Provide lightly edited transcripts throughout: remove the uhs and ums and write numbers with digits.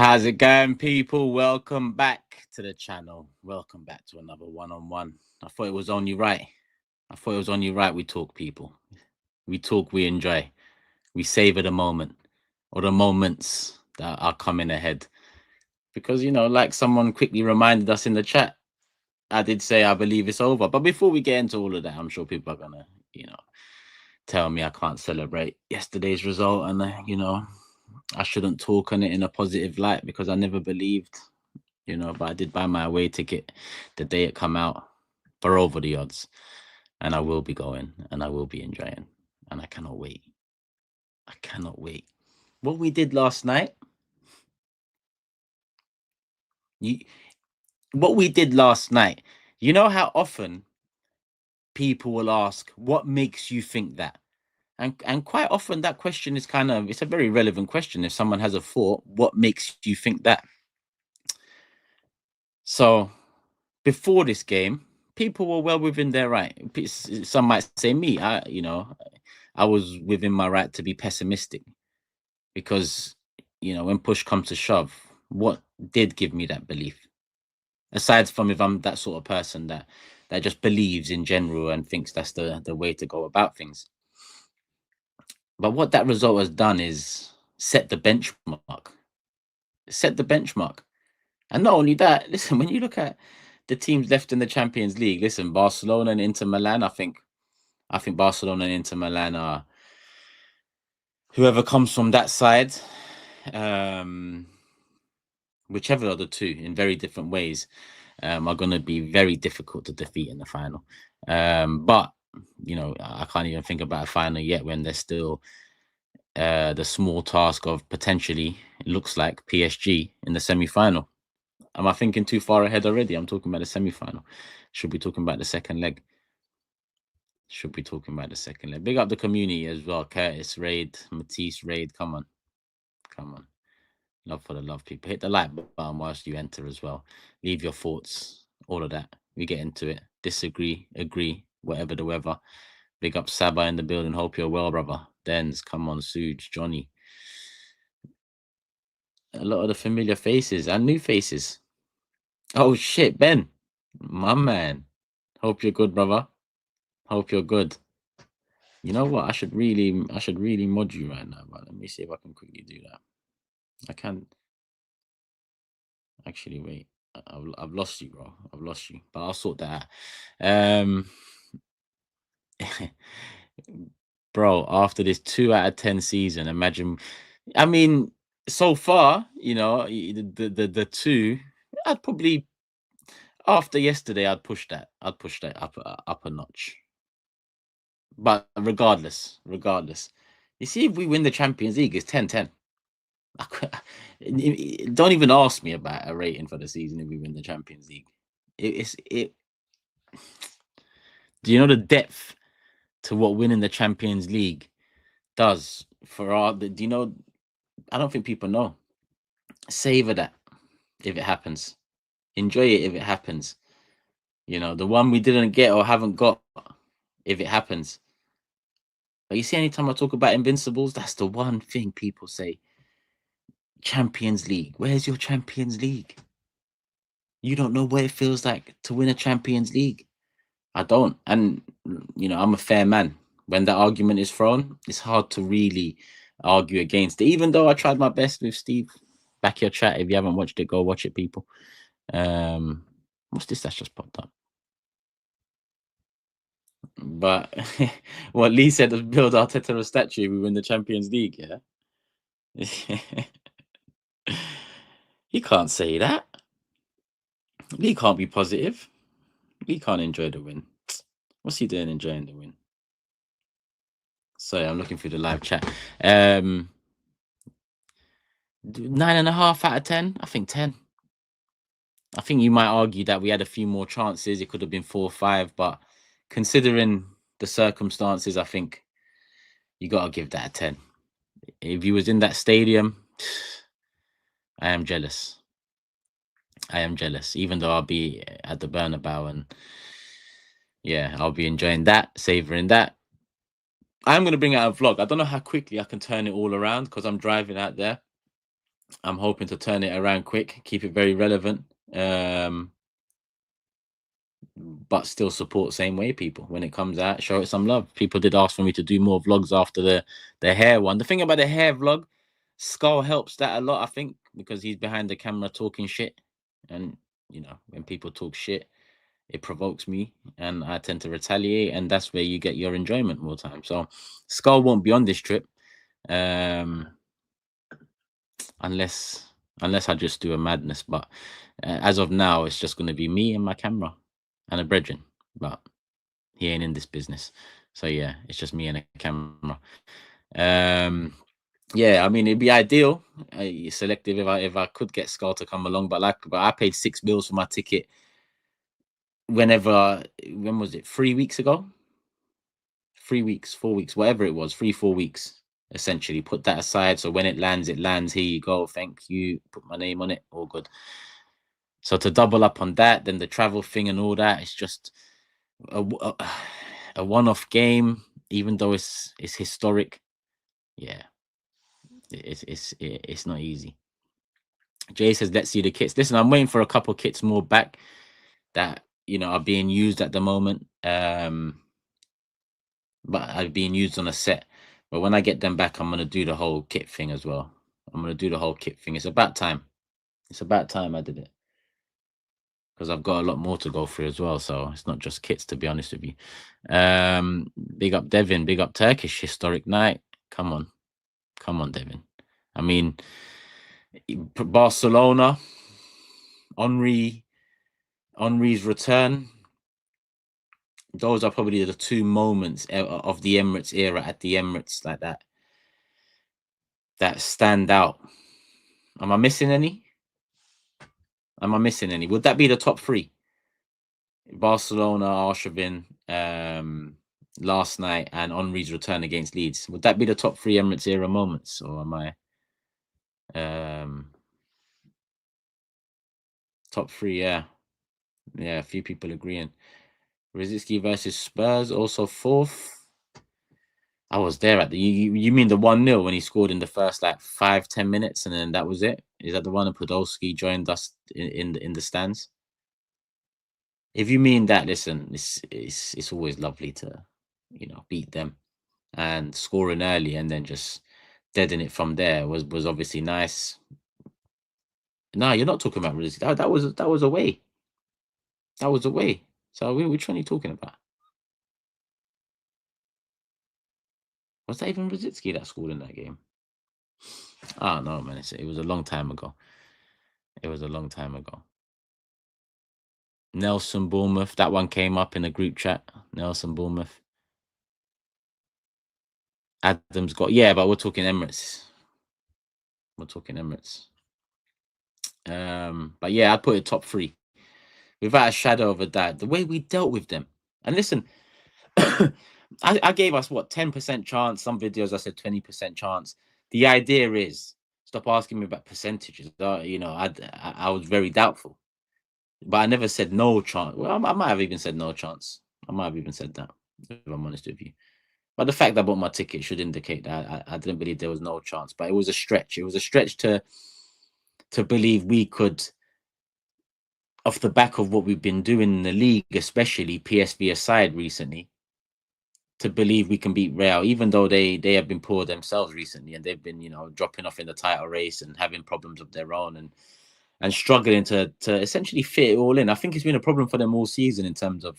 How's it going, people? Welcome back to the channel. Welcome back to another one-on-one. I thought it was only right. We talk, people. We talk, we enjoy. We savor the moment or the moments that are coming ahead. Because, like someone quickly reminded us in the chat, I did say I believe it's over. But before we get into all of that, I'm sure people are going to, tell me I can't celebrate yesterday's result and, I shouldn't talk on it in a positive light because I never believed, but I did buy my away ticket the day it come out for over the odds. And I will be going and I will be enjoying. And I cannot wait. I cannot wait. What we did last night, you know how often people will ask, what makes you think that? And quite often that question is it's a very relevant question. If someone has a thought, what makes you think that? So before this game, people were well within their right. Some might say me, I was within my right to be pessimistic because, when push comes to shove, what did give me that belief? Aside from if I'm that sort of person that just believes in general and thinks that's the way to go about things. But what that result has done is set the benchmark. And not only that, listen, when you look at the teams left in the Champions League, listen, Barcelona and Inter Milan, I think Barcelona and Inter Milan are whoever comes from that side, whichever of the two in very different ways, are going to be very difficult to defeat in the final. But, I can't even think about a final yet when there's still the small task of potentially, it looks like, PSG in the semi-final. Am I thinking too far ahead already? I'm talking about the semi-final. Should be talking about the second leg. Big up the community as well. Curtis, Raid, Matisse, Raid. Come on. Love for the love, people. Hit the like button whilst you enter as well. Leave your thoughts, all of that. We get into it. Disagree, agree, whatever the weather. Big up Saba in the building. Hope you're well, brother. Dens, come on, Suj, Johnny. A lot of the familiar faces and new faces. Oh shit, Ben, my man. Hope you're good, brother. Hope you're good. You know what? I should really mod you right now, but let me see if I can quickly do that. I can. Actually, wait. I've lost you, bro. I've lost you, but I'll sort that out. Bro, after this 2 out of 10 season, imagine. I mean, so far, the two. I'd probably after yesterday, I'd push that up a notch. But regardless, you see, if we win the Champions League, it's 10-10. Don't even ask me about a rating for the season if we win the Champions League. Do you know the depth to what winning the Champions League does for our? Do you know? I don't think people know. Savor that if it happens. Enjoy it if it happens. The one we didn't get or haven't got, if it happens. But you see, anytime I talk about Invincibles, that's the one thing people say. Champions League. Where's your Champions League? You don't know what it feels like to win a Champions League. I don't. And, I'm a fair man. When that argument is thrown, it's hard to really argue against it. Even though I tried my best with Steve. Back your chat. If you haven't watched it, go watch it, people. What's this that's just popped up? But what Lee said was build Arteta a statue, we win the Champions League, yeah? He can't say that. Lee can't be positive. Lee can't enjoy the win. What's he doing enjoying the win? Sorry, I'm looking through the live chat. 9.5 out of 10. I think 10. I think you might argue that we had a few more chances. It could have been 4 or 5, but considering the circumstances, I think you got to give that a 10. If he was in that stadium, I am jealous. Even though I'll be at the Bernabeu and I'll be enjoying that, savoring that. I'm going to bring out a vlog. I don't know how quickly I can turn it all around because I'm driving out there. I'm hoping to turn it around quick, keep it very relevant, but still support same way people when it comes out. Show it some love. People did ask for me to do more vlogs after the hair one. The thing about the hair vlog, Skull helps that a lot, I think, because he's behind the camera talking shit, and when people talk shit, it provokes me, and I tend to retaliate, and that's where you get your enjoyment more time. So Skull won't be on this trip, unless I just do a madness. But as of now, it's just going to be me and my camera and a brethren. But he ain't in this business, so yeah, it's just me and a camera. Yeah, I mean, it'd be ideal, selective if I could get Skull to come along, but I paid £6 for my ticket. When was it? 3 weeks ago? 3 weeks, 4 weeks, whatever it was, 3-4 weeks. Essentially, put that aside. So when it lands, it lands. Here you go. Thank you. Put my name on it. All good. So to double up on that, then the travel thing and all that, it's just a one-off game, even though it's historic. Yeah, it's not easy. Jay says, let's see the kits. Listen, I'm waiting for a couple kits more back that are being used at the moment. But are being used on a set. But when I get them back, I'm gonna do the whole kit thing as well. I'm gonna do the whole kit thing. It's about time. It's about time I did it, because I've got a lot more to go through as well. So it's not just kits, to be honest with you. Big up Devin. Big up Turkish historic night. Come on, Devin. I mean, Barcelona, Henry's return. Those are probably the two moments of the Emirates era at the Emirates like that stand out. Am I missing any? Would that be the top three? Barcelona, Arshavin, last night, and Henry's return against Leeds. Would that be the top three Emirates era moments, or am I top three? Yeah, a few people agreeing. Rosicky versus Spurs, also fourth. I was there at the. You mean the 1-0 when he scored in the first 5-10 minutes, and then that was it? Is that the one? And Podolski joined us in the stands. If you mean that, listen, it's always lovely to beat them, and scoring early and then just deading it from there was obviously nice. No, you're not talking about Rosicky. That was away. That was away. So which one are you talking about? Was that even Rosicky that scored in that game? Oh no, man. It was a long time ago. It was a long time ago. Nelson Bournemouth. That one came up in a group chat. Nelson Bournemouth. Adams got, yeah, but we're talking Emirates. But yeah, I'd put it top three without a shadow of a doubt. The way we dealt with them, and listen, I gave us what 10% chance. Some videos I said 20% chance. The idea is stop asking me about percentages. I was very doubtful, but I never said no chance. Well, I might have even said no chance. I might have even said that, if I'm honest with you. But the fact that I bought my ticket should indicate that I didn't believe there was no chance. But it was a stretch. It was a stretch to believe we could, off the back of what we've been doing in the league, especially PSV aside recently, to believe we can beat Real, even though they have been poor themselves recently, and they've been dropping off in the title race and having problems of their own, and struggling to essentially fit it all in. I think it's been a problem for them all season in terms of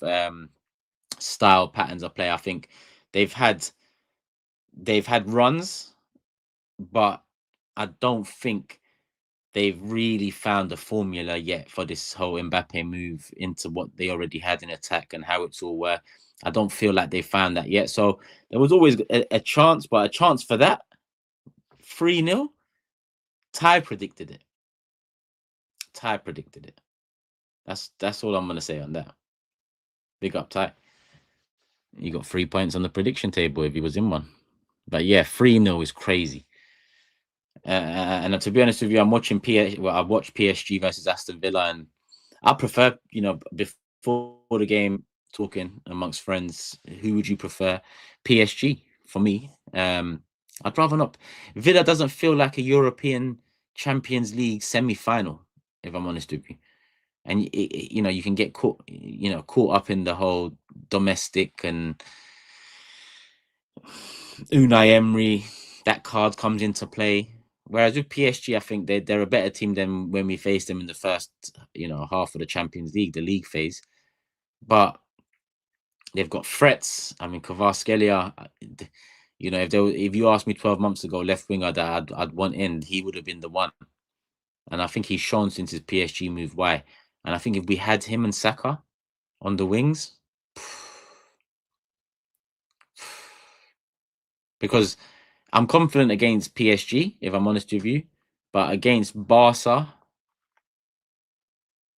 style, patterns of play. I think they've had runs, but I don't think they've really found the formula yet for this whole Mbappe move into what they already had in attack and how it's all worked. I don't feel like they found that yet. So there was always a chance, but a chance for that 3-0. Ty predicted it. That's all I'm gonna say on that. Big up Ty. He got 3 points on the prediction table if he was in one. But yeah, 3-0 is crazy. And to be honest with you, I'm watching I watched PSG versus Aston Villa, and I prefer, before the game, talking amongst friends, who would you prefer? PSG for me. I'd rather not. Villa doesn't feel like a European Champions League semi-final, if I'm honest with you. And you can get caught up in the whole domestic and Unai Emery, that card comes into play. Whereas with PSG, I think they're a better team than when we faced them in the first, half of the Champions League, the league phase. But they've got threats. I mean, Kvaratskhelia, if you asked me 12 months ago, left winger that I'd want in, he would have been the one. And I think he's shown since his PSG move why. And I think if we had him and Saka on the wings, because I'm confident against PSG, if I'm honest with you, but against Barca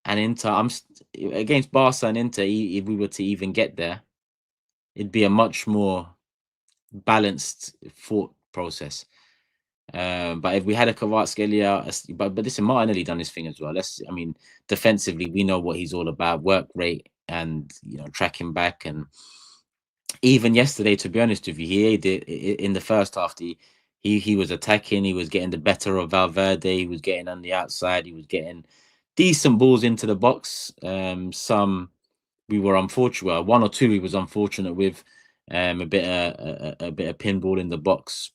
and Inter, against Barca and Inter, if we were to even get there, it'd be a much more balanced thought process. But if we had a Kvaratskhelia, but listen, Martinelli done his thing as well. Defensively, we know what he's all about: work rate and tracking back. And even yesterday, to be honest with you, he did in the first half. He was attacking. He was getting the better of Valverde. He was getting on the outside. He was getting decent balls into the box. Some we were unfortunate. Well, one or two he was unfortunate with. A bit of pinball in the box.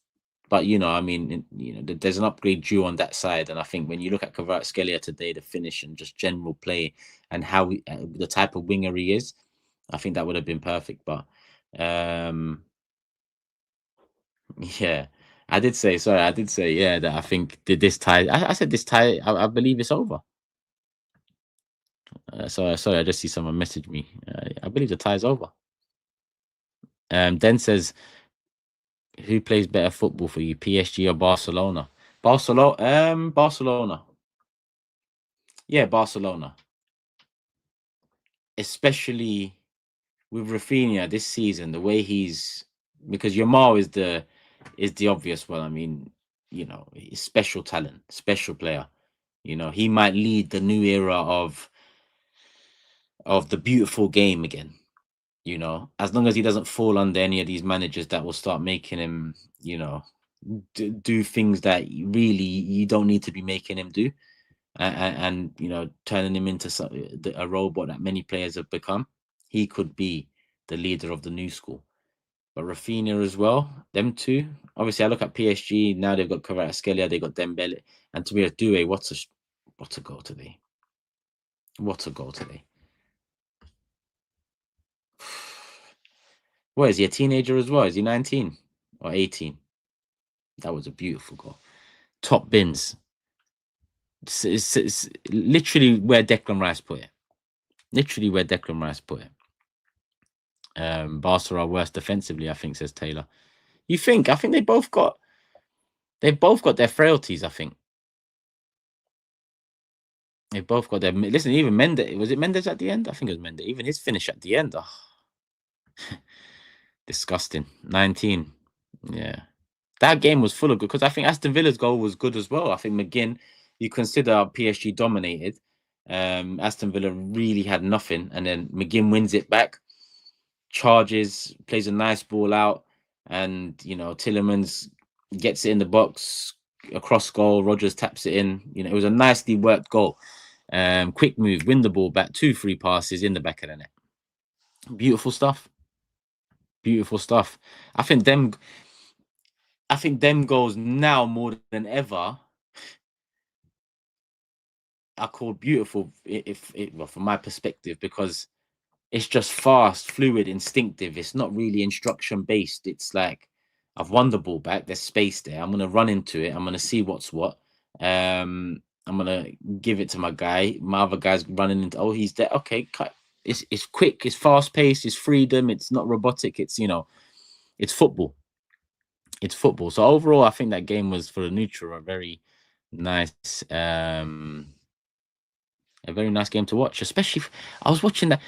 But there's an upgrade due on that side, and I think when you look at Kvaratskhelia today, the finish and just general play and how the type of winger he is, I think that would have been perfect. But yeah, I did say yeah that I think this tie. I said this tie. I believe it's over. Sorry, I just see someone message me. I believe the tie is over. Den says, who plays better football for you, PSG or Barcelona? Barcelona. Yeah, Barcelona. Especially with Rafinha this season, the way because Yamal is the obvious one. I mean, he's special talent, special player. He might lead the new era of the beautiful game again. As long as he doesn't fall under any of these managers that will start making him, do things that really you don't need to be making him do, and turning him into a robot that many players have become. He could be the leader of the new school. But Rafinha as well, them two. Obviously, I look at PSG now. They've got Kvaratskhelia, they got Dembele, and to be a Doué, what a goal today! What a goal today! What is he, a teenager as well? Is he 19 or 18? That was a beautiful goal. Top bins. It's literally where Declan Rice put it. Literally where Declan Rice put it. Barca are worse defensively, I think, says Taylor. You think? I think they've both got their frailties, I think. They've both got their listen, even Mendes, was it Mendes at the end? I think it was Mendes. Even his finish at the end. Oh. Disgusting. 19. Yeah. That game was full of good because I think Aston Villa's goal was good as well. I think McGinn, you consider PSG dominated. Aston Villa really had nothing, and then McGinn wins it back, charges, plays a nice ball out, and Tielemans gets it in the box, across goal. Rodgers taps it in. It was a nicely worked goal. Quick move, win the ball back, 2 free passes in the back of the net. Beautiful stuff. Beautiful stuff. I think them goals now more than ever are called beautiful, well, from my perspective, because it's just fast, fluid, instinctive. It's not really instruction based. It's like, I've won the ball back. There's space there. I'm gonna run into it. I'm gonna see what's what. I'm gonna give it to my guy. My other guy's running into. Oh, he's there. Okay, cut. It's quick. It's fast paced. It's freedom. It's not robotic. It's it's football. It's football. So overall, I think that game was, for the neutral, a very nice game to watch. Especially, I was watching that.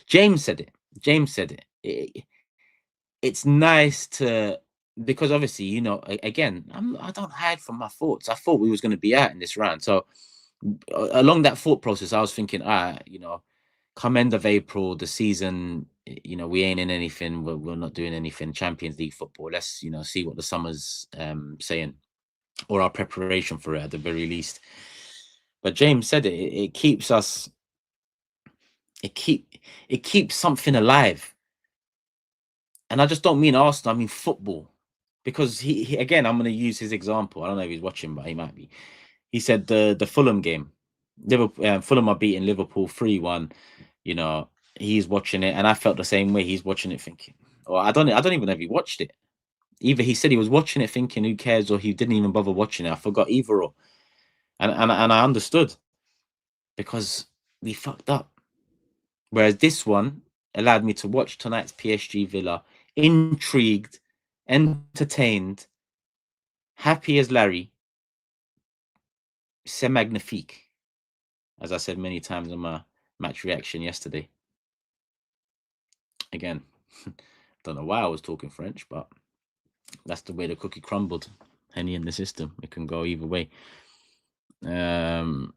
James said it. It's nice to, because obviously, again, I don't hide from my thoughts. I thought we was going to be out in this round. So along that thought process, I was thinking, come end of April, the season, we ain't in anything. We're not doing anything. Champions League football. Let's, see what the summer's saying. or our preparation for it at the very least. But James said it keeps us, it keeps something alive. And I just don't mean Arsenal, I mean football. Because he again, I'm going to use his example. I don't know if he's watching, but he might be. He said the Fulham game, Liverpool, Fulham are beating Liverpool 3-1. You know, he's watching it, and I felt the same way. He's watching it, thinking, or I don't even know if he watched it. Either he said he was watching it, thinking, "Who cares?" or he didn't even bother watching it. I forgot either or, and I understood because we fucked up. Whereas this one allowed me to watch tonight's PSG Villa, intrigued, entertained, happy as Larry. C'est magnifique, as I said many times in my match reaction yesterday. Again, don't know why I was talking French, but that's the way the cookie crumbled. Henny in the system, it can go either way. The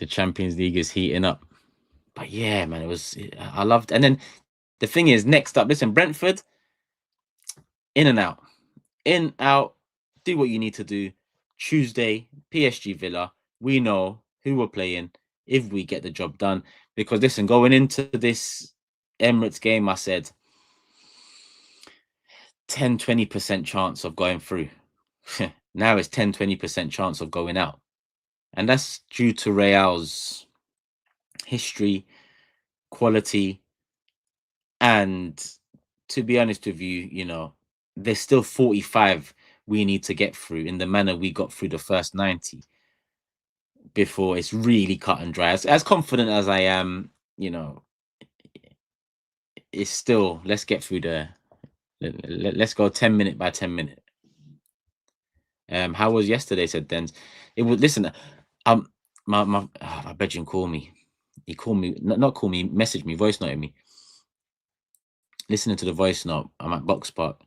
Champions League is heating up, but yeah, man, I loved. And then the thing is, next up, listen, Brentford, in and out, in out. Do what you need to do. Tuesday, PSG Villa. We know who we're playing if we get the job done. Because listen, going into this Emirates game, I said 10-20% chance of going through. Now it's 10-20% chance of going out. And that's due to Real's history, quality, and to be honest with you, you know, there's still 45 we need to get through in the manner we got through the first 90 before it's really cut and dry. As confident as I am, you know, it's still, let's get through let's go 10 minute by 10 minute. How was yesterday? Said Dens. It would listen. My bedroom called me. He called me, not call me, message me, voice noted me. Listening to the voice note, I'm at Box Park.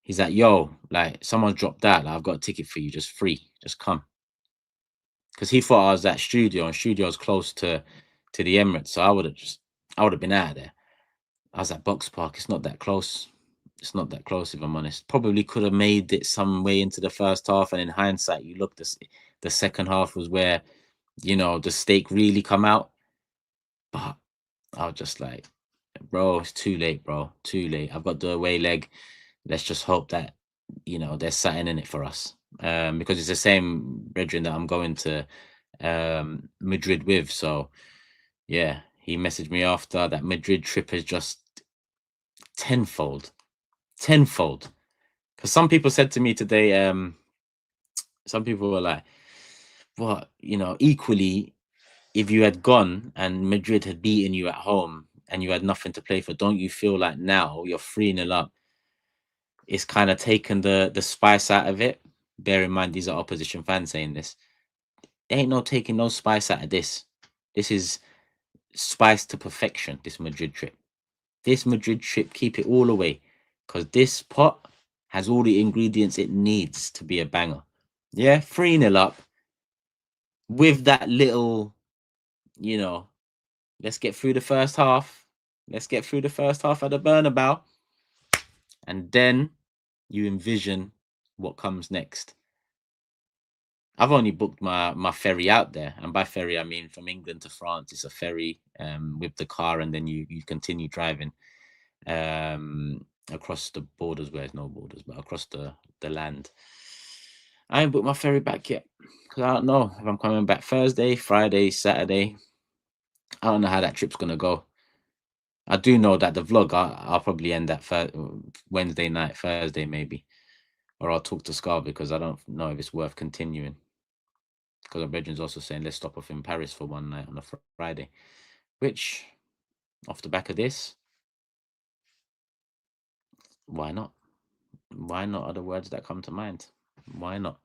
He's like, "Yo, like someone's dropped out. Like, I've got a ticket for you, just free, just come." Because he thought I was at studio, and studio's close to the Emirates, so I would have been out of there. I was at Box Park. It's not that close. It's not that close, if I'm honest. Probably could have made it some way into the first half, and in hindsight, you look, the second half was where, you know, the stake really come out. But I was just like, bro, it's too late, bro. Too late. I've got the away leg. Let's just hope that, you know, there's something in it for us. Because it's the same brethren that I'm going to Madrid with. So yeah, he messaged me after that Madrid trip is just tenfold. Because some people said to me today, some people were like, what, you know, equally, if you had gone and Madrid had beaten you at home and you had nothing to play for, don't you feel like now you're 3-0 up? It's kind of taken the spice out of it. Bear in mind, these are opposition fans saying this. There ain't no taking no spice out of this. This is spice to perfection, this Madrid trip. This Madrid trip, keep it all away. Because this pot has all the ingredients it needs to be a banger. Yeah, 3-0 up. With that little, you know, let's get through the first half. Let's get through the first half at the Bernabeu. And then you envision what comes next. I've only booked my ferry out there, and by ferry I mean from England to France. It's a ferry with the car, and then you continue driving across the borders where there's no borders, but across the land. I ain't booked my ferry back yet because I don't know if I'm coming back Thursday, Friday, Saturday. I don't know how that trip's gonna go. I do know that the vlog I'll probably end that Wednesday night, Thursday maybe, or I'll talk to Scar because I don't know if it's worth continuing. Because our brethren's also saying let's stop off in Paris for one night on a Friday, which, off the back of this, why not? Why not are the words that come to mind. Why not?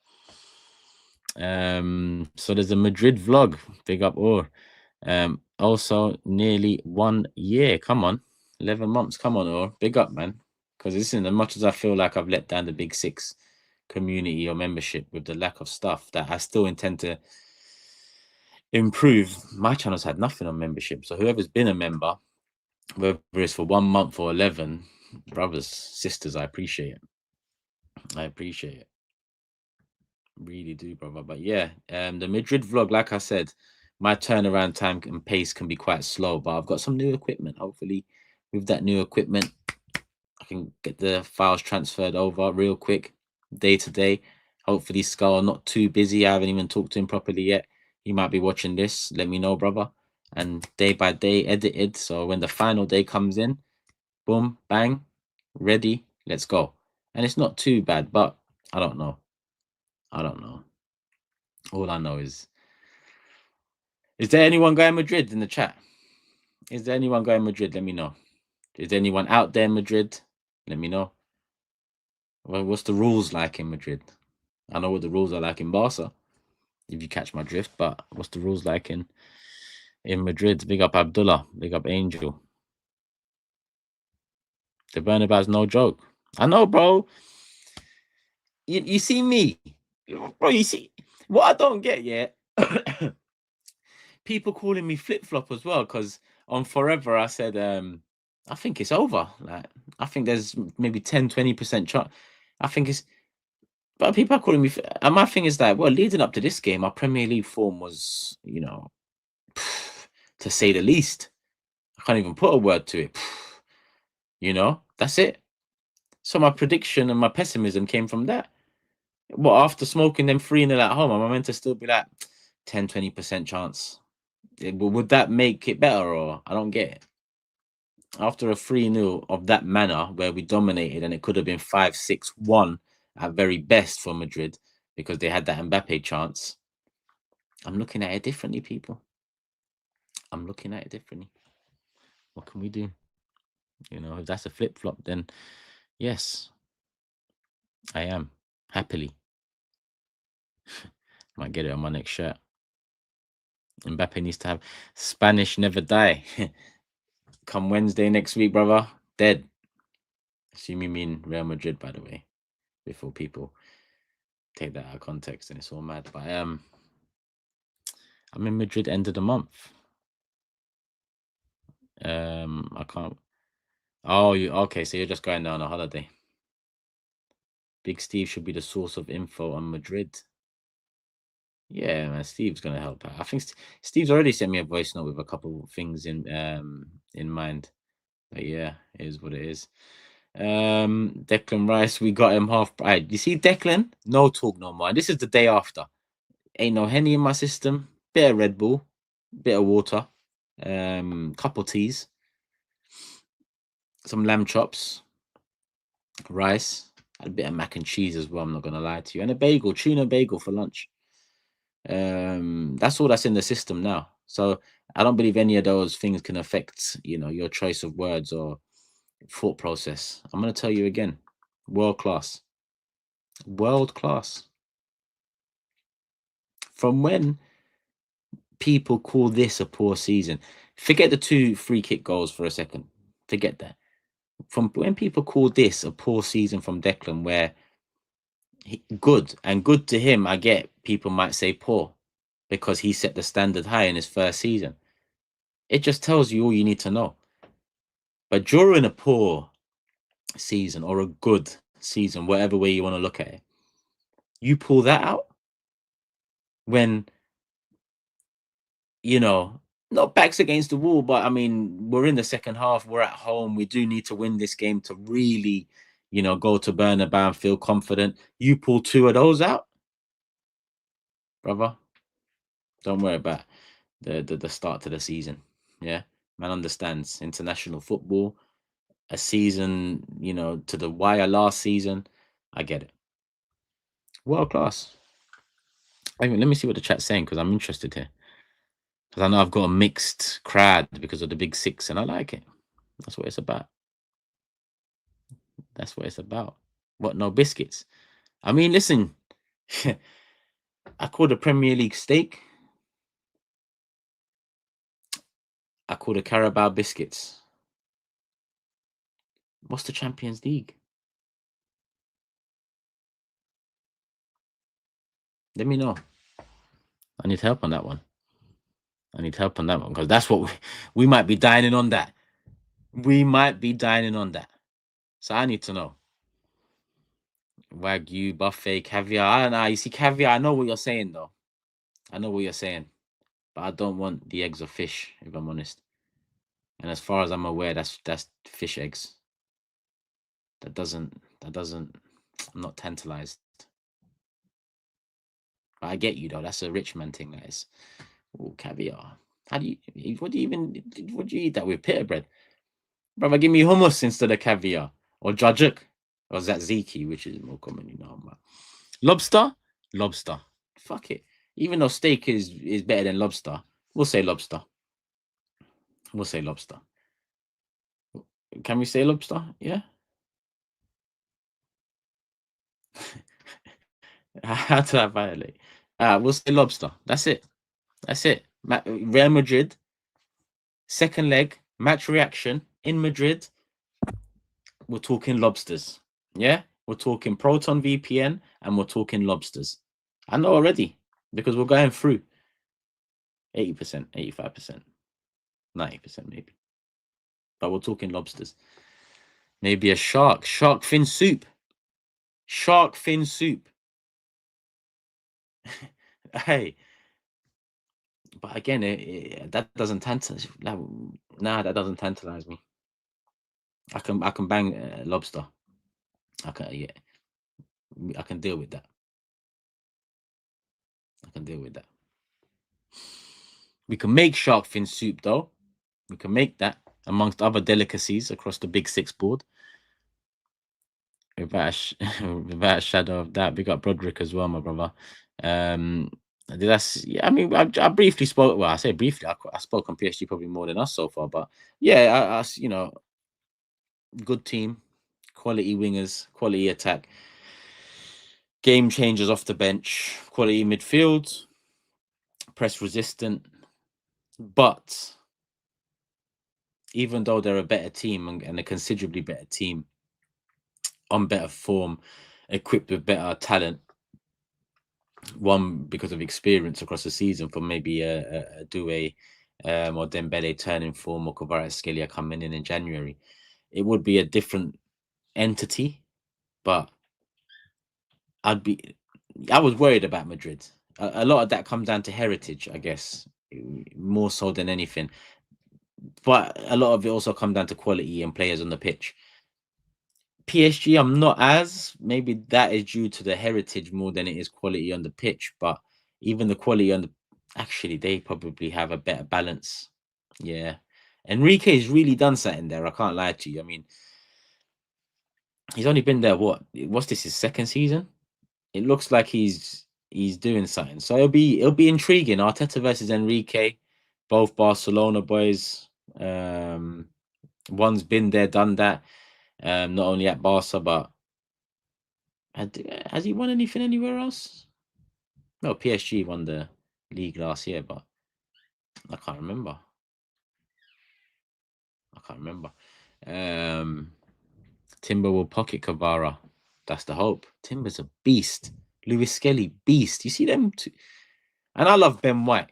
So there's a Madrid vlog. Big up or also nearly 1 year. Come on, 11 months. Come on, or big up, man. Because listen, as much as I feel like I've let down the Big Six community or membership with the lack of stuff that I still intend to improve, my channel's had nothing on membership. So whoever's been a member, whether it's for 1 month or 11, brothers, sisters, I appreciate it. I appreciate it. Really do, brother. But yeah, the Madrid vlog, like I said, my turnaround time and pace can be quite slow, but I've got some new equipment. Hopefully, with that new equipment, I can get the files transferred over real quick, day to day. Hopefully, Skull not too busy. I haven't even talked to him properly yet. He might be watching this. Let me know, brother. And day by day, edited. So when the final day comes in, boom, bang, ready, let's go. And it's not too bad, but I don't know. I don't know. All I know is there anyone going Madrid in the chat? Is there anyone going Madrid? Let me know. Is there anyone out there in Madrid? Let me know. Well, what's the rules like in Madrid? I know what the rules are like in Barca, if you catch my drift, but what's the rules like in Madrid? Big up Abdullah, big up Angel. The Bernabeu's no joke. I know, bro. You see me, bro. You see what I don't get yet. People calling me flip flop as well, because on Forever I said I think it's over. Like I think there's maybe 10-20% chance. I think it's but people are calling me and my thing is that well, leading up to this game, our Premier League form was, to say the least. I can't even put a word to it. That's it. So my prediction and my pessimism came from that. Well, after smoking them 3-0 at home, am I meant to still be like 10-20% chance? Would that make it better, or I don't get it? After a 3-0 of that manner where we dominated and it could have been 5-6-1 at very best for Madrid because they had that Mbappe chance, I'm looking at it differently, people. I'm looking at it differently. What can we do? If that's a flip-flop, then yes, I am. Happily. Might get it on my next shirt. Mbappe needs to have Spanish never die. Come Wednesday next week, brother. Dead. Assume you mean Real Madrid, by the way, before people take that out of context and it's all mad. But I'm in Madrid end of the month. I can't. Oh, you okay? So you're just going down on a holiday. Big Steve should be the source of info on Madrid. Yeah, man, Steve's gonna help out. I think Steve's already sent me a voice note with a couple of things in mind. But yeah, it is what it is. Declan Rice, we got him half. Right, you see Declan? No talk no more. And this is the day after. Ain't no Henny in my system. Bit of Red Bull, bit of water, couple teas, some lamb chops, rice, a bit of mac and cheese as well. I'm not gonna lie to you, and a bagel, tuna bagel for lunch. That's all that's in the system now. So I don't believe any of those things can affect, your choice of words or thought process. I'm gonna tell you again, world class, world class. From when people call this a poor season, forget the 2 free kick goals for a second. Forget that. From when people call this a poor season from Declan, where good to him, I get people might say poor because he set the standard high in his first season. It just tells you all you need to know. But during a poor season or a good season, whatever way you want to look at it, you pull that out when, not backs against the wall, but I mean, we're in the second half, we're at home, we do need to win this game to really, go to Bernabeu and feel confident. You pull 2 of those out, brother, don't worry about the start to the season. Yeah, man understands international football, a season, to the wire last season. I get it. World class. Let me see what the chat's saying because I'm interested here. Because I know I've got a mixed crowd because of the big 6, and I like it. That's what it's about. That's what it's about. What, no biscuits? I mean, listen, I call the Premier League steak. I call the Carabao biscuits. What's the Champions League? Let me know. I need help on that one. Because that's what we might be dining on that. We might be dining on that. So I need to know. Wagyu, buffet, caviar. I don't know. You see, caviar. I know what you're saying, though. I know what you're saying, but I don't want the eggs of fish, if I'm honest. And as far as I'm aware, that's fish eggs. That doesn't. I'm not tantalized. But I get you though. That's a rich man thing. That is. Oh, caviar. How do you? What do you even? What do you eat that with? Pita bread, brother. Give me hummus instead of caviar or jajuk or tzatziki, which is more common, you know. But lobster, lobster. Fuck it. Even though steak is better than lobster, we'll say lobster. We'll say lobster. Can we say lobster? Yeah. How did I violate? We'll say lobster. That's it. That's it. Real Madrid, second leg, match reaction in Madrid. We're talking lobsters. Yeah, we're talking Proton VPN and we're talking lobsters. I know already because we're going through 80%, 85%, 90% maybe. But we're talking lobsters. Maybe a shark fin soup. Shark fin soup. Hey, but again, that doesn't tantalize. Nah, that doesn't tantalize me. I can bang lobster. I can yeah. I can deal with that. I can deal with that. We can make shark fin soup though. We can make that amongst other delicacies across the Big Six board. Without a shadow of doubt. Big up Broderick as well, my brother. That's yeah. I mean, I briefly spoke. Well, I say briefly. I spoke on PSG probably more than us so far, but yeah, you know, good team, quality wingers, quality attack, game changers off the bench, quality midfield, press resistant. But even though they're a better team and a considerably better team, on better form, equipped with better talent, one because of experience across the season for maybe a Doué or Dembele turning form or Kvaratskhelia coming in January, it would be a different entity. But I was worried about Madrid. A lot of that comes down to heritage, I guess, more so than anything. But a lot of it also comes down to quality and players on the pitch. PSG, I'm not as maybe that is due to the heritage more than it is quality on the pitch. But even the quality on the actually, they probably have a better balance. Yeah, Enrique's really done something there. I can't lie to you. I mean, he's only been there what's this, his second season? It looks like he's doing something. So it'll be intriguing. Arteta versus Enrique, both Barcelona boys. One's been there, done that. Not only at Barca, but has he won anything anywhere else? No, PSG won the league last year, but I can't remember. I can't remember. Timber will pocket Kavara. That's the hope. Timber's a beast. Lewis Skelly, beast. You see them two? And I love Ben White.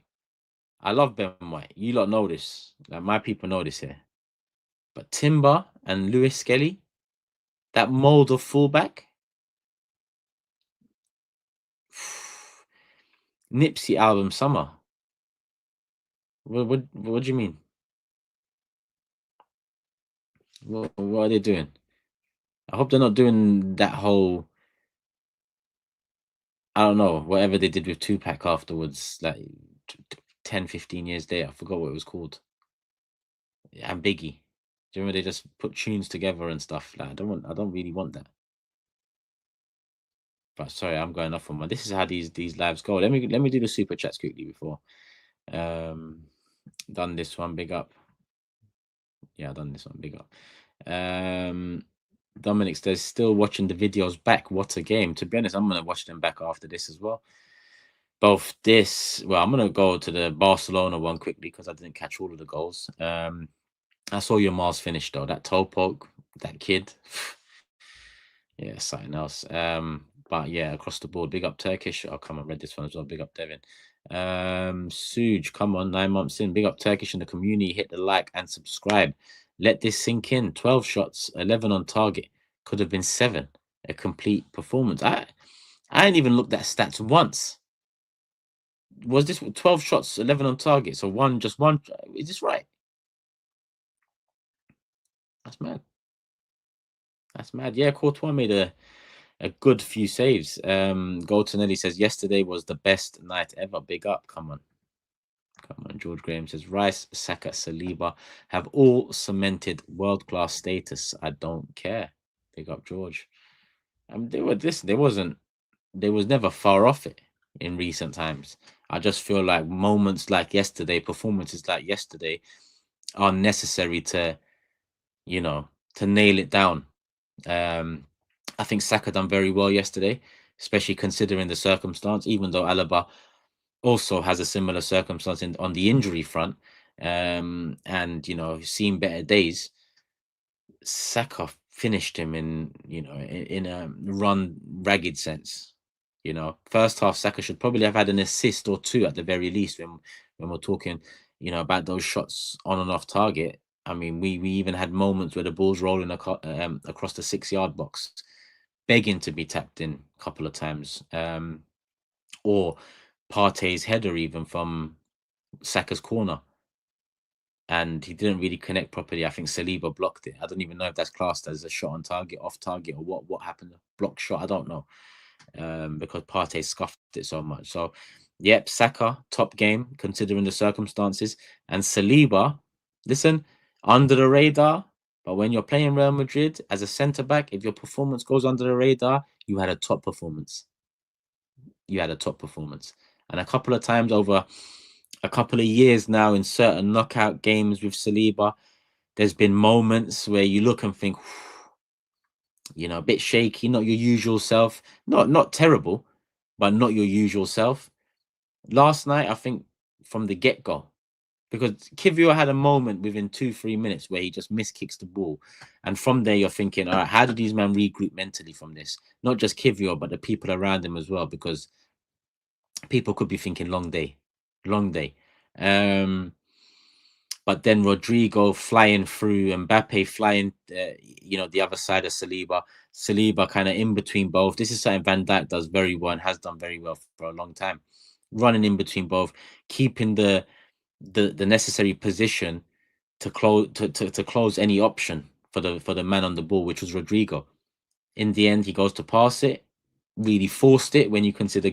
I love Ben White. You lot know this. Like my people know this here. But Timber and Lewis Skelly, that mold of fullback. Nipsey album Summer. What do you mean? What are they doing? I hope they're not doing that whole, I don't know, whatever they did with Tupac afterwards, like 10, 15 years later. I forgot what it was called. And Biggie. Do you remember they just put tunes together and stuff? Like I don't really want that. But sorry, I'm going off on one. This is how these lives go. Let me do the super chats quickly before. Done this one, big up. Yeah, I done this one, big up. Dominic says still watching the videos back. What a game. To be honest, I'm gonna watch them back after this as well. Both this, well, I'm gonna go to the Barcelona one quickly because I didn't catch all of the goals. I saw your Mars finish though. That toe poke, that kid. Yeah, something else. But yeah, across the board, big up Turkish. Oh, come on, read this one as well. Big up Devin. Suj, come on, 9 months in. Big up Turkish in the community. Hit the like and subscribe. Let this sink in. 12 shots, 11 on target. Could have been 7. a complete performance. I ain't even looked at stats once. Was this 12 shots, 11 on target? So just one. Is this right? That's mad. That's mad. Yeah, Courtois made a good few saves. Goltonelli says yesterday was the best night ever. Big up. Come on. Come on. George Graham says Rice, Saka, Saliba have all cemented world-class status. I don't care. Big up George. They was never far off it in recent times. I just feel like moments like yesterday, performances like yesterday are necessary to, to nail it down. I think Saka done very well yesterday, especially considering the circumstance, even though Alaba also has a similar circumstance on the injury front. And seen better days. Saka finished him in a run ragged sense. First half Saka should probably have had an assist or two at the very least when we're talking, about those shots on and off target. I mean, we even had moments where the ball's rolling across the 6-yard box, begging to be tapped in a couple of times. Or Partey's header even from Saka's corner, and he didn't really connect properly. I think Saliba blocked it. I don't even know if that's classed as a shot on target, off target, or what happened. Block shot, I don't know, because Partey scuffed it so much. So, yep, Saka top game considering the circumstances, and Saliba, listen, under the radar. But when you're playing Real Madrid as a centre back, if your performance goes under the radar, you had a top performance. You had a top performance, and a couple of times over a couple of years now in certain knockout games with Saliba, there's been moments where you look and think, a bit shaky, not your usual self. Not terrible, but not your usual self. Last night, I think from the get-go, because Kivior had a moment within 2-3 minutes where he just miskicks the ball. And from there, you're thinking, all right, how do these men regroup mentally from this? Not just Kivior, but the people around him as well, because people could be thinking long day. But then Rodrigo flying through, Mbappe flying, the other side of Saliba. Saliba kind of in between both. This is something Van Dijk does very well and has done very well for a long time. Running in between both, keeping the necessary position to close any option for the man on the ball, which was Rodrigo. In the end, he goes to pass it, really forced it when you consider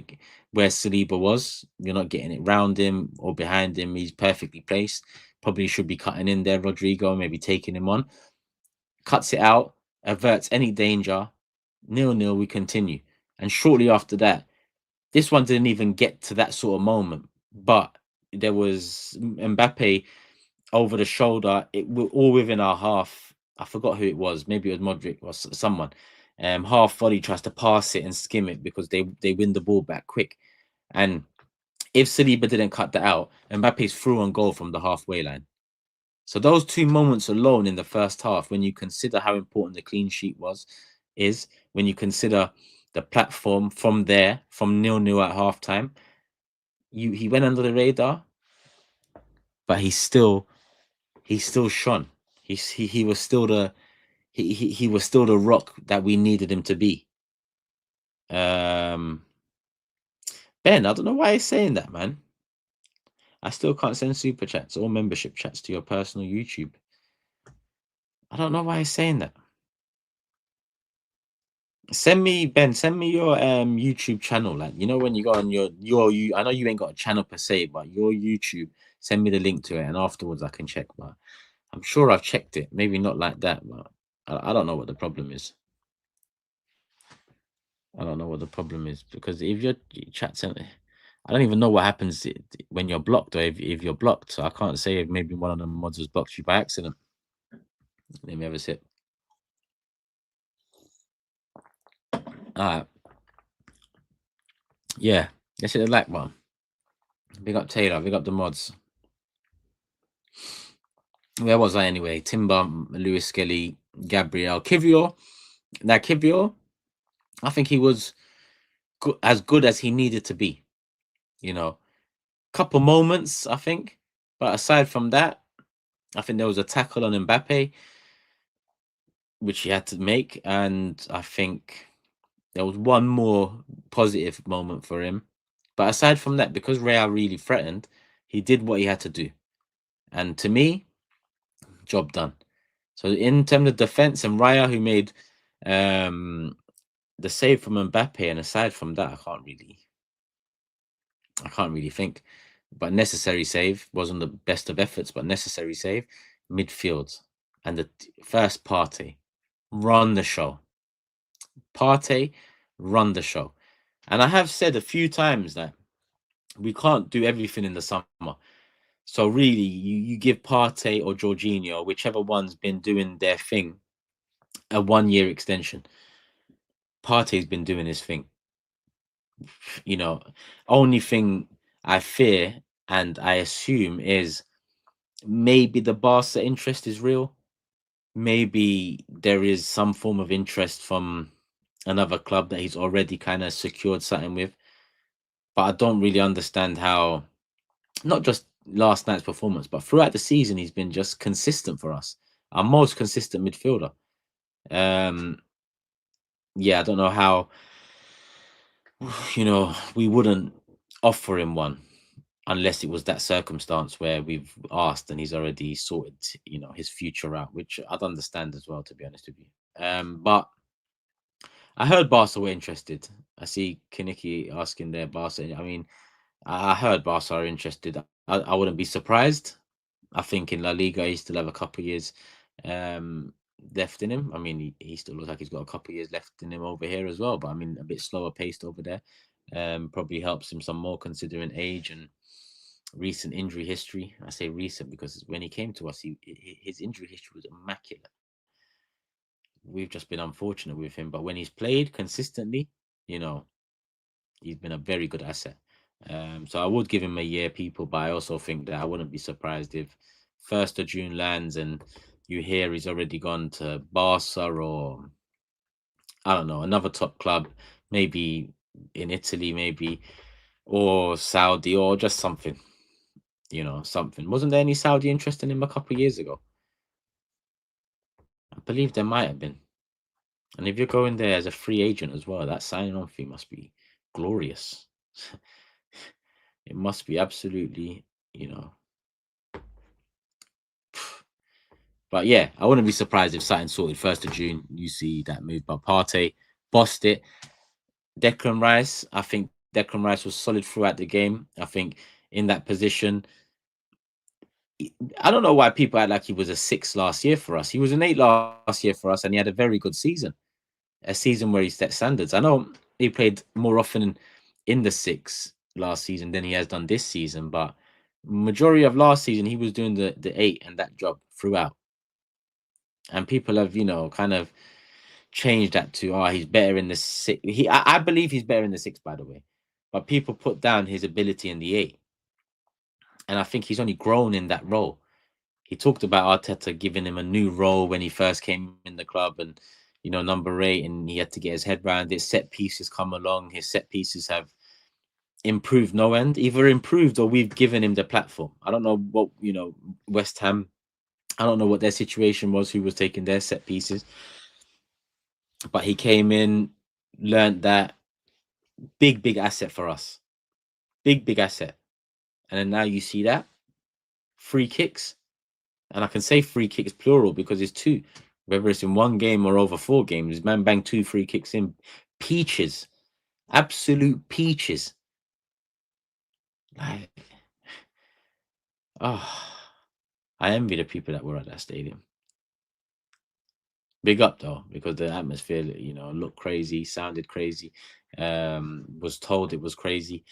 where Saliba was. You're not getting it round him or behind him. He's perfectly placed. Probably should be cutting in there, Rodrigo, maybe taking him on. Cuts it out, averts any danger. 0-0, we continue. And shortly after that, this one didn't even get to that sort of moment. But there was Mbappe over the shoulder, all within our half. I forgot who it was. Maybe it was Modric or someone. Half volley tries to pass it and skim it because they win the ball back quick. And if Saliba didn't cut that out, Mbappe's through on goal from the halfway line. So those two moments alone in the first half, when you consider how important the clean sheet is when you consider the platform from there, from 0-0 at halftime, he went under the radar, but he still shone. He was still he was still the rock that we needed him to be. Ben, I don't know why he's saying that, man. I still can't send super chats or membership chats to your personal YouTube. I don't know why he's saying that. Send me your YouTube channel. Like, when you go on your I know you ain't got a channel per se, but your YouTube, send me the link to it, and afterwards I can check. But I'm sure I've checked it. Maybe not like that, but I don't know what the problem is. I don't know what the problem is, because if your chat's in, I don't even know what happens when you're blocked, or if you're blocked. So I can't say if maybe one of the mods has blocked you by accident. Let me have a sip. Alright. Yeah. Let's hit the like button. Big up Taylor, big up the mods. Where was I anyway? Timber, Lewis Skelly, Gabriel, Kivior. Now Kivior, I think he was as good as he needed to be. Couple moments, I think. But aside from that, I think there was a tackle on Mbappe, which he had to make. And I think There was one more positive moment for him. But aside from that, because Real really threatened, he did what he had to do. And to me, job done. So in terms of defense, and Raya, who made the save from Mbappe, and aside from that, I can't really think. But necessary save, wasn't the best of efforts, but necessary save. Midfield and the first Partey run the show. Partey run the show. And I have said a few times that we can't do everything in the summer. So really, you give Partey or Jorginho, whichever one's been doing their thing, a 1-year extension. Partey's been doing his thing. You know, only thing I fear and I assume is maybe the Barca interest is real. Maybe there is some form of interest from another club that he's already kind of secured something with. But I don't really understand how, not just last night's performance, but throughout the season, he's been just consistent for us. Our most consistent midfielder. Yeah, I don't know how, we wouldn't offer him one unless it was that circumstance where we've asked and he's already sorted, his future out, which I'd understand as well, to be honest with you. But I heard Barca were interested. I see Kinnicky asking there, Barca. I mean, I heard Barca are interested. I wouldn't be surprised. I think in La Liga he still have a couple of years left in him. I mean, he still looks like he's got a couple of years left in him over here as well. But I mean, a bit slower paced over there. Probably helps him some more considering age and recent injury history. I say recent because when he came to us, his injury history was immaculate. We've just been unfortunate with him. But when he's played consistently, he's been a very good asset. So I would give him a year, people, but I also think that I wouldn't be surprised if 1st of June lands and you hear he's already gone to Barca or, I don't know, another top club, maybe in Italy, maybe, or Saudi, or just something, something. Wasn't there any Saudi interest in him a couple of years ago? I believe there might have been. And if you're going there as a free agent as well, that signing on fee must be glorious. It must be absolutely, But yeah, I wouldn't be surprised if something sorted 1st of June. You see that move by Partey, bossed it. Declan Rice, I think Declan Rice was solid throughout the game. I think in that position, I don't know why people act like he was a 6 last year for us. He was an 8 last year for us, and he had a very good season. A season where he set standards. I know he played more often in the 6 last season than he has done this season, but majority of last season he was doing the 8 and that job throughout. And people have, kind of changed that to, he's better in the 6. I believe he's better in the 6, by the way. But people put down his ability in the 8. And I think he's only grown in that role. He talked about Arteta giving him a new role when he first came in the club and, number 8, and he had to get his head around it. Set pieces come along. His set pieces have improved no end, either improved or we've given him the platform. I don't know what, West Ham, I don't know what their situation was, who was taking their set pieces. But he came in, learned that, big asset for us. Big asset. And then now you see that. Free kicks. And I can say free kicks plural because it's 2. Whether it's in 1 game or over 4 games, man banged 2 free kicks in. Peaches. Absolute peaches. Like, I envy the people that were at that stadium. Big up though, because the atmosphere, looked crazy, sounded crazy, was told it was crazy,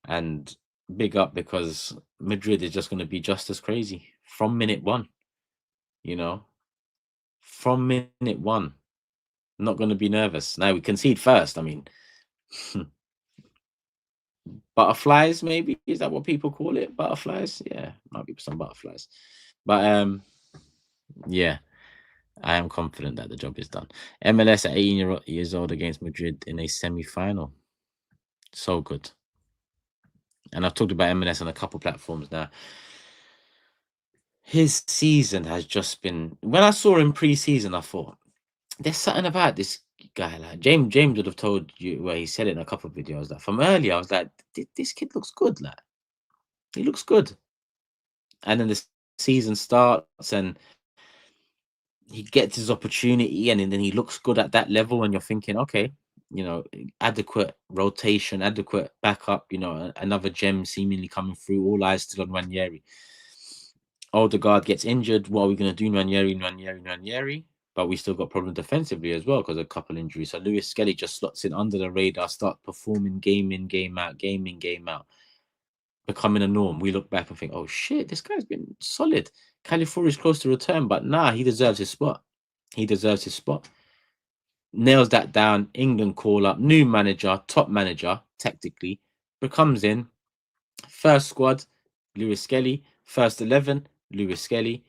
and big up because Madrid is just going to be just as crazy from minute 1. From minute 1, not going to be nervous. Now we concede first. I mean, butterflies, maybe, is that what people call it? Butterflies, yeah, might be some butterflies, but yeah. I am confident that the job is done. MLS at 18 years old against Madrid in a semi-final. So good. And I've talked about MLS on a couple platforms now. His season has just been... When I saw him pre-season, I thought, there's something about this guy like James would have told you where he said it in a couple of videos. Like from earlier, I was like, this kid looks good. Like he looks good. And then the season starts and he gets his opportunity, and then he looks good at that level. And you're thinking, okay, adequate rotation, adequate backup. Another gem seemingly coming through. All eyes still on Ranieri. Odegaard gets injured. What are we going to do? Ranieri. But we still got problem defensively as well because of a couple injuries. So Lewis Skelly just slots in under the radar, start performing game in, game out, becoming a norm. We look back and think, oh shit, this guy's been solid. Califuori's close to return, but nah, he deserves his spot. Nails that down. England call up, new manager, top manager, tactically, comes in. First squad, Lewis Skelly. First 11, Lewis Skelly.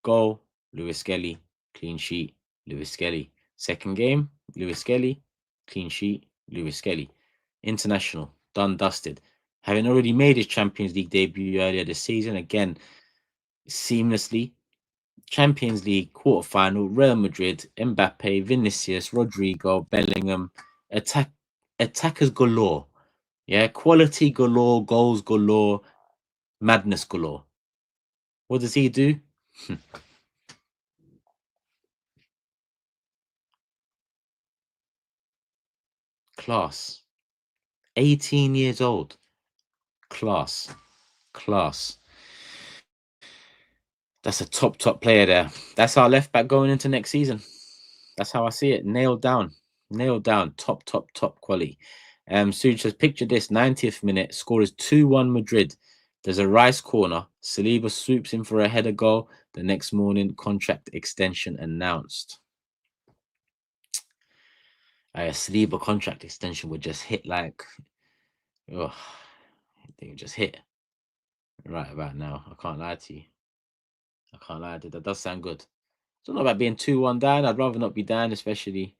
Goal, Lewis Skelly. Clean sheet, Lewis Skelly. Second game, Lewis Skelly. Clean sheet, Lewis Skelly. International, done, dusted. Having already made his Champions League debut earlier this season, again, seamlessly. Champions League quarterfinal, Real Madrid, Mbappe, Vinicius, Rodrigo, Bellingham, attackers galore. Yeah, quality galore, goals galore, madness galore. What does he do? Class. 18 years old. Class. That's a top player there. That's our left back going into next season. That's how I see it. Nailed down. Top quality. Suj says, picture this: 90th minute, score is 2-1 Madrid. There's a Rice corner. Saliba swoops in for a header goal. The next morning, contract extension announced. A Saliba contract extension would just hit like, oh, they would just hit right about now. I can't lie to you. That does sound good. It's not about being 2-1 down. I'd rather not be down, especially.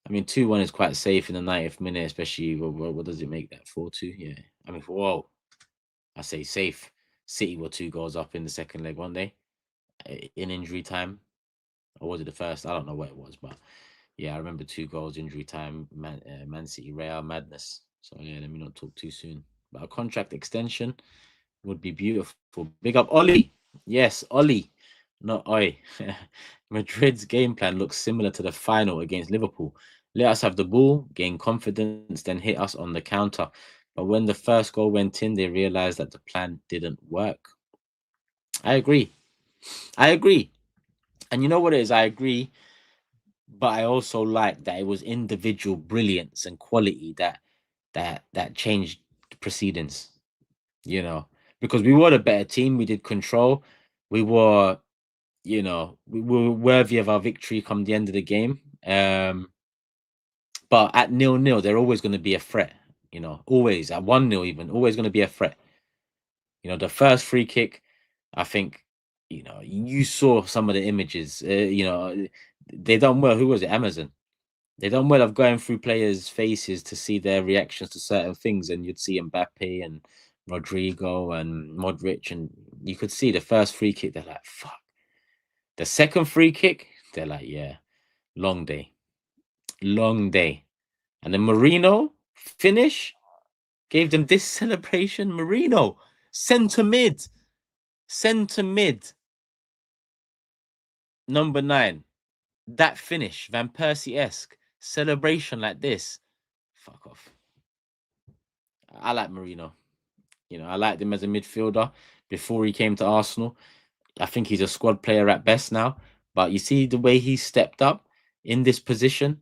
I mean, 2-1 is quite safe in the 90th minute, especially. What does it make that? 4-2? Yeah. I mean, whoa. I say safe. City were 2 goals up in the second leg, weren't they? In injury time. Or was it the first? I don't know what it was, but yeah, I remember 2 goals, injury time, Man City, Real madness. So yeah, let me not talk too soon. But a contract extension would be beautiful. Big up Ollie. Yes, Ollie, not Oi. Madrid's game plan looks similar to the final against Liverpool. Let us have the ball, gain confidence, then hit us on the counter. But when the first goal went in, they realized that the plan didn't work. I agree. And you know what it is? I agree. But I also like that it was individual brilliance and quality that changed the proceedings. Because we were the better team. We did control. We were, we were worthy of our victory come the end of the game. But at 0-0, they're always going to be a threat. Always at 1-0, even always going to be a threat. The first free kick, I think, you saw some of the images. They done well. Who was it? Amazon. They done well of going through players' faces to see their reactions to certain things, and you'd see Mbappe and Rodrigo and Modric, and you could see the first free kick. They're like, "Fuck." The second free kick, they're like, "Yeah, long day, And then Marino finish gave them this celebration. Marino, centre mid, number 9. That finish, Van Persie-esque celebration like this. Fuck off. I like Marino. I liked him as a midfielder before he came to Arsenal. I think he's a squad player at best now. But you see the way he stepped up in this position.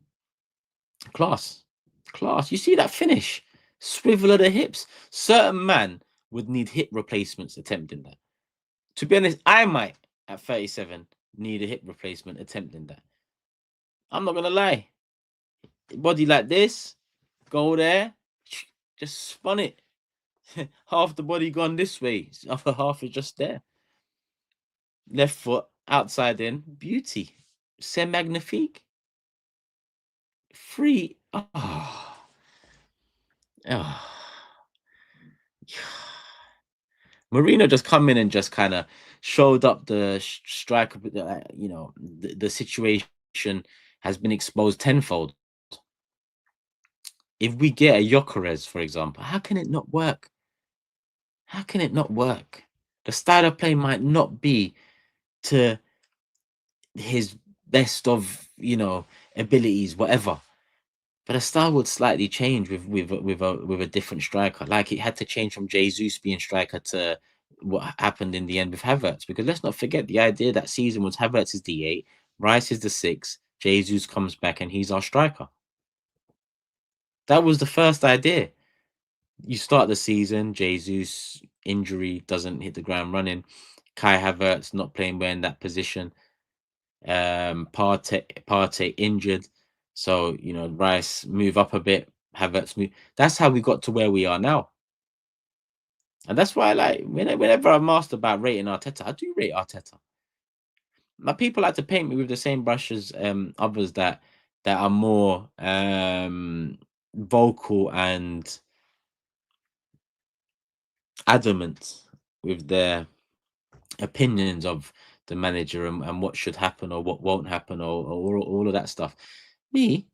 Class. You see that finish? Swivel of the hips. Certain man would need hip replacements attempting that. To be honest, I might, at 37, need a hip replacement attempting that. I'm not going to lie. Body like this, go there, just spun it. Half the body gone this way, other half is just there. Left foot outside in, beauty. C'est magnifique. Free. Marino just come in and just kind of showed up the striker, the situation, has been exposed tenfold. If we get a Gyökeres, for example, how can it not work? How can it not work? The style of play might not be to his best of, abilities, whatever. But the style would slightly change with a different striker. Like it had to change from Jesus being striker to what happened in the end with Havertz. Because let's not forget the idea that season was Havertz is the 8, Rice is the 6, Jesus comes back and he's our striker. That was the first idea. You start the season, Jesus injury doesn't hit the ground running. Kai Havertz not playing well in that position. Partey injured. So, Rice move up a bit, Havertz move. That's how we got to where we are now. And that's why, like, whenever I'm asked about rating Arteta, I do rate Arteta. My people like to paint me with the same brush as others that are more vocal and adamant with their opinions of the manager and what should happen or what won't happen or all of that stuff. Me,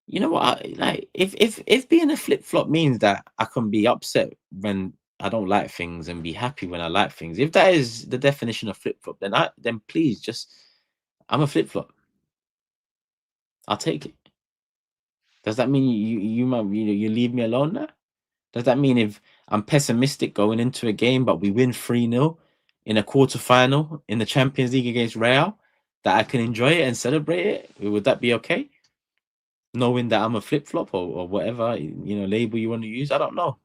you know what? Like if being a flip flop means that I can be upset when I don't like things and be happy when I like things. If that is the definition of flip flop, then please just I'm a flip flop. I'll take it. Does that mean you leave me alone now? Does that mean if I'm pessimistic going into a game, but we win 3-0 in a quarterfinal in the Champions League against Real, that I can enjoy it and celebrate it? Would that be okay? Knowing that I'm a flip flop or whatever label you want to use, I don't know.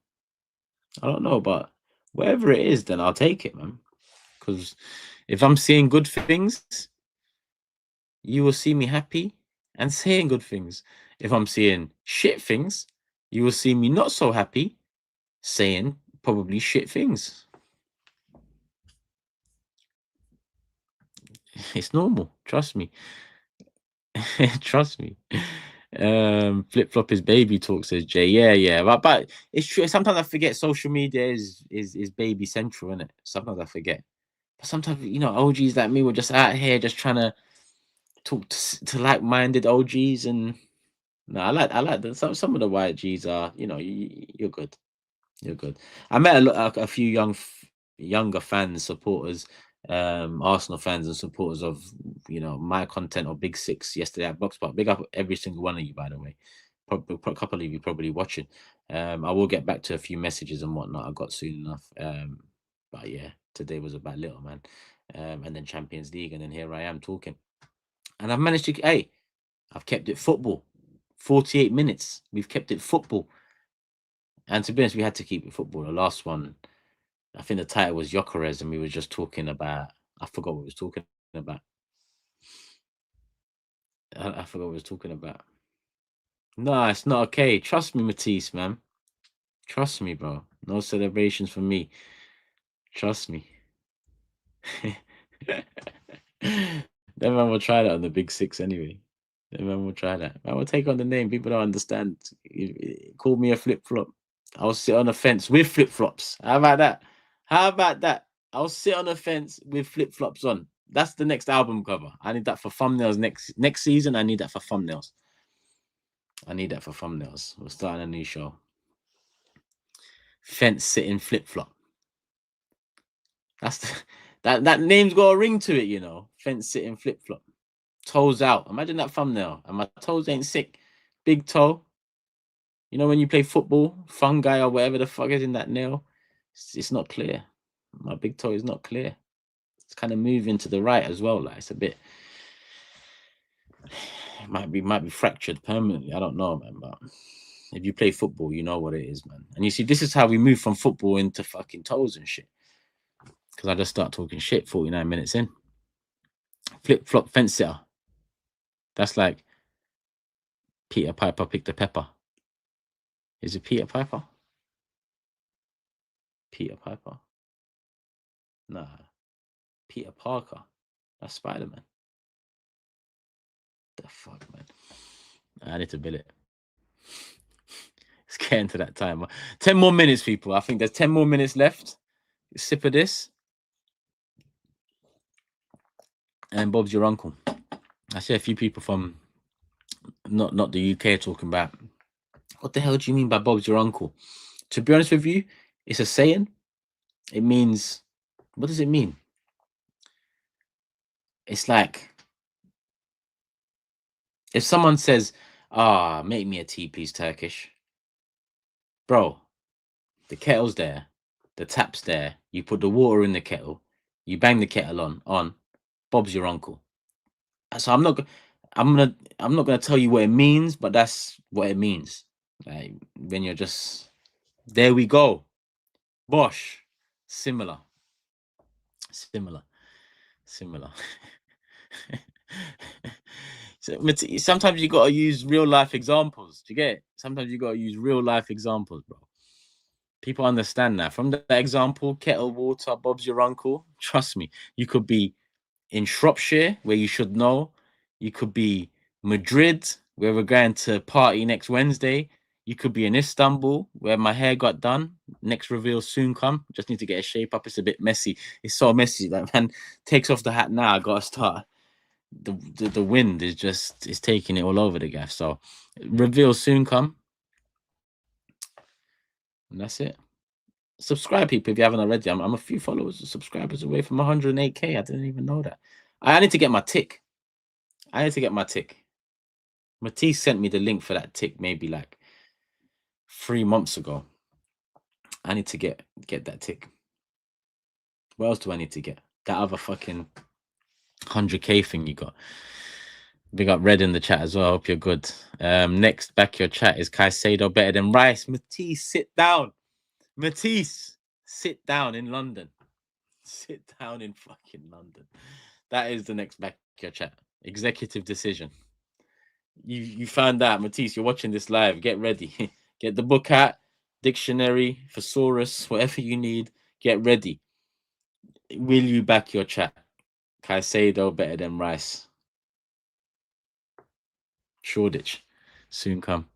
But whatever it is, then I'll take it, man. Because if I'm seeing good things, you will see me happy and saying good things. If I'm seeing shit things, you will see me not so happy, saying probably shit things. It's normal. Trust me. Trust me. Flip flop is baby talk, says Jay. Yeah. But it's true. Sometimes I forget social media is baby central, isn't it? Sometimes I forget. But sometimes OGs like me were just out here just trying to talk to like-minded OGs, and no, I like that. Some of the YGs are, you're good. You're good. I met a few younger fans, supporters, Arsenal fans and supporters of my content or Big Six yesterday at Box Park. Big up every single one of you, by the way. Probably a couple of you probably watching. I will get back to a few messages and whatnot I got soon enough. But yeah, today was about little man, and then Champions League, and then here I am talking, and I've managed to. Hey, I've kept it football. 48 minutes. We've kept it football. And to be honest, we had to keep it football. The last one, I think the title was Gyökeres, and we were just talking about. I forgot what we was talking about. I forgot what we was talking about. No, it's not okay. Trust me, Matisse, man. Trust me, bro. No celebrations for me. Trust me. Then man will try that on the Big Six anyway. Then man will try that. I will take on the name. People don't understand. Call me a flip flop. I'll sit on the fence with flip flops. How about that? How about that? I'll sit on the fence with flip flops on. That's the next album cover. I need that for thumbnails next season. I need that for thumbnails. We're starting a new show. Fence sitting flip flop. That's that name's got a ring to it, Fence sitting flip flop. Toes out. Imagine that thumbnail. And my toes ain't sick. Big toe. When you play football, fungi or whatever the fuck is in that nail, it's not clear. My big toe is not clear. It's kind of moving to the right as well. Like it's a bit. It might be fractured permanently. I don't know, man. But if you play football, you know what it is, man. And you see, this is how we move from football into fucking toes and shit. Because I just start talking shit 49 minutes in. Flip flop fence sitter. That's like Peter Piper picked a pepper. Is it Peter Piper? Peter Piper? Nah. Peter Parker. That's Spider-Man. The fuck, man. I need to bill it. It's getting to that time. 10 more minutes, people. I think there's 10 more minutes left. Sip of this. And Bob's your uncle. I see a few people from not the UK talking about. What the hell do you mean by Bob's your uncle? To be honest with you, it's a saying. It means, what does it mean? It's like if someone says, "Ah, make me a tea, please, Turkish." Bro, the kettle's there, the tap's there. You put the water in the kettle, you bang the kettle on. Bob's your uncle. So I'm not gonna tell you what it means, but that's what it means. Like when you're just there, we go. Bosh, similar, similar, similar. So sometimes you gotta use real life examples. Do you get it? Sometimes you gotta use real life examples, bro. People understand that. From the example, kettle water, Bob's your uncle. Trust me, you could be in Shropshire, where you should know. You could be Madrid, where we're going to party next Wednesday. You could be in Istanbul, where my hair got done. Next reveal soon come. Just need to get a shape up. It's a bit messy. It's so messy that man takes off the hat now. I gotta start. The wind is just is taking it all over the gaff. So reveal soon come. And that's it. Subscribe, people, if you haven't already. I'm a few followers, subscribers away from 108k. I didn't even know that. I need to get my tick. I need to get my tick. Matisse sent me the link for that tick maybe like 3 months ago. I need to get that tick. What else do I need to get? That other fucking 100k thing you got. We got Red in the chat as well. I hope you're good. Next, back your chat is Caicedo better than Rice. Matisse, sit down. Matisse, sit down in London. Sit down in fucking London. That is the next back your chat. Executive decision. You found out, Matisse, you're watching this live. Get ready. Get the book out, dictionary, thesaurus, whatever you need. Get ready. Will you back your chat? Caicedo better than Rice. Shoreditch, soon come.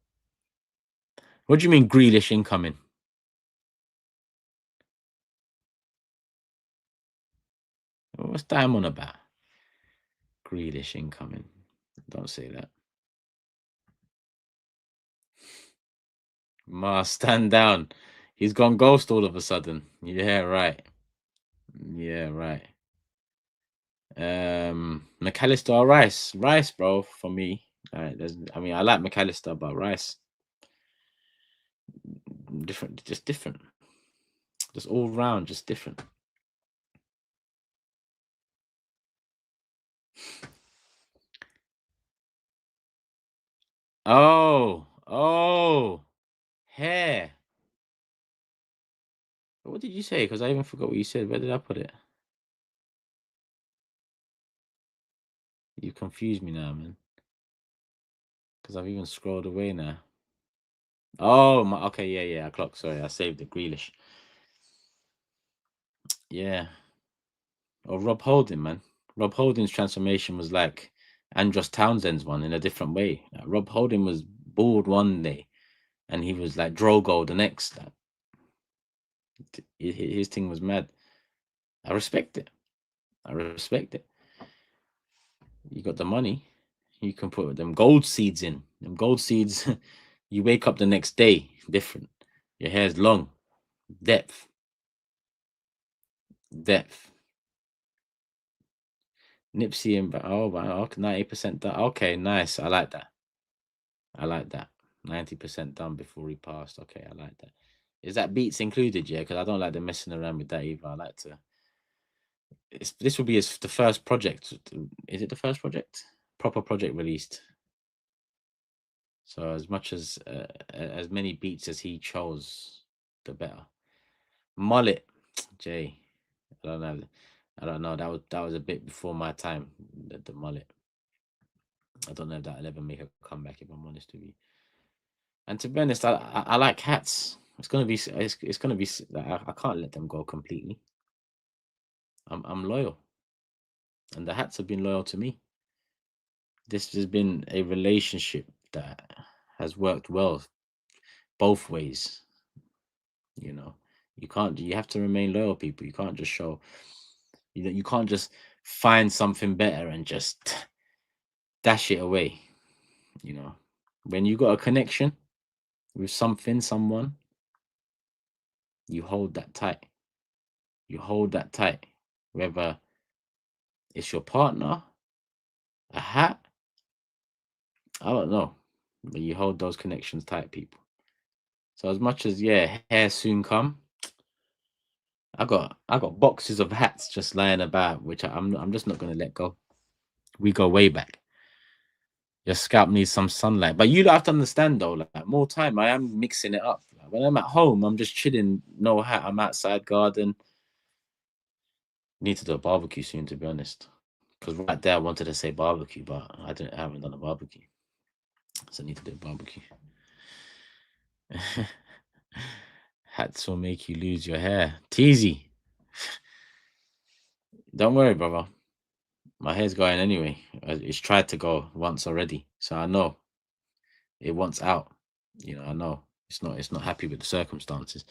What do you mean Grealish incoming? What's time on about? Grealish incoming. Don't say that. Ma, stand down. He's gone ghost all of a sudden. Yeah, right. Yeah, right. McAllister or Rice? Rice, bro, for me. I mean, I like McAllister, but Rice, different, just different. Just all round, just different. Oh, hair. What did you say? Because I even forgot what you said. Where did I put it? You confused me now, man. Because I've even scrolled away now. Oh, okay, yeah. I clocked. Sorry, I saved the Grealish. Yeah. Or Rob Holding, man. Rob Holding's transformation was like Andros Townsend's one in a different way. Like, Rob Holding was bald one day, and he was like Drogo the next. His thing was mad. I respect it. I respect it. You got the money. You can put them gold seeds in. Them gold seeds, you wake up the next day different. Your hair's long. Depth. Nipsey and oh wow, 90% done. Okay, nice. I like that. 90% done before he passed. Okay, I like that. Is that beats included? Yeah, because I don't like them messing around with that either. I like to. This will be the first project. Is it the first project? Proper project released. So as many beats as he chose, the better. Mullet, Jay. I don't know. That was a bit before my time. The mullet. I don't know if that'll ever make a comeback. If I'm honest with you. And to be honest, I like hats. It's gonna be. It's gonna be. I can't let them go completely. I'm loyal, and the hats have been loyal to me. This has been a relationship that has worked well both ways. You know, you can't. You have to remain loyal, people. You can't just show. You can't just find something better and just dash it away. You know, When you got a connection with something, someone, you hold that tight. You hold that tight. Whether it's your partner, a hat, I don't know. But you hold those connections tight, people. So as much as hair soon come, I got boxes of hats just lying about, which I'm just not gonna let go. We go way back. Your scalp needs some sunlight, but you don't have to understand though. Like more time, I am mixing it up. Like, when I'm at home, I'm just chilling, no hat. I'm outside garden. Need to do a barbecue soon, to be honest. Because right there, I wanted to say barbecue, but I haven't done a barbecue, so I need to do a barbecue. Hats will make you lose your hair. Teasy. Don't worry, brother. My hair's going anyway. It's tried to go once already, so I know it wants out. I know it's not happy with the circumstances.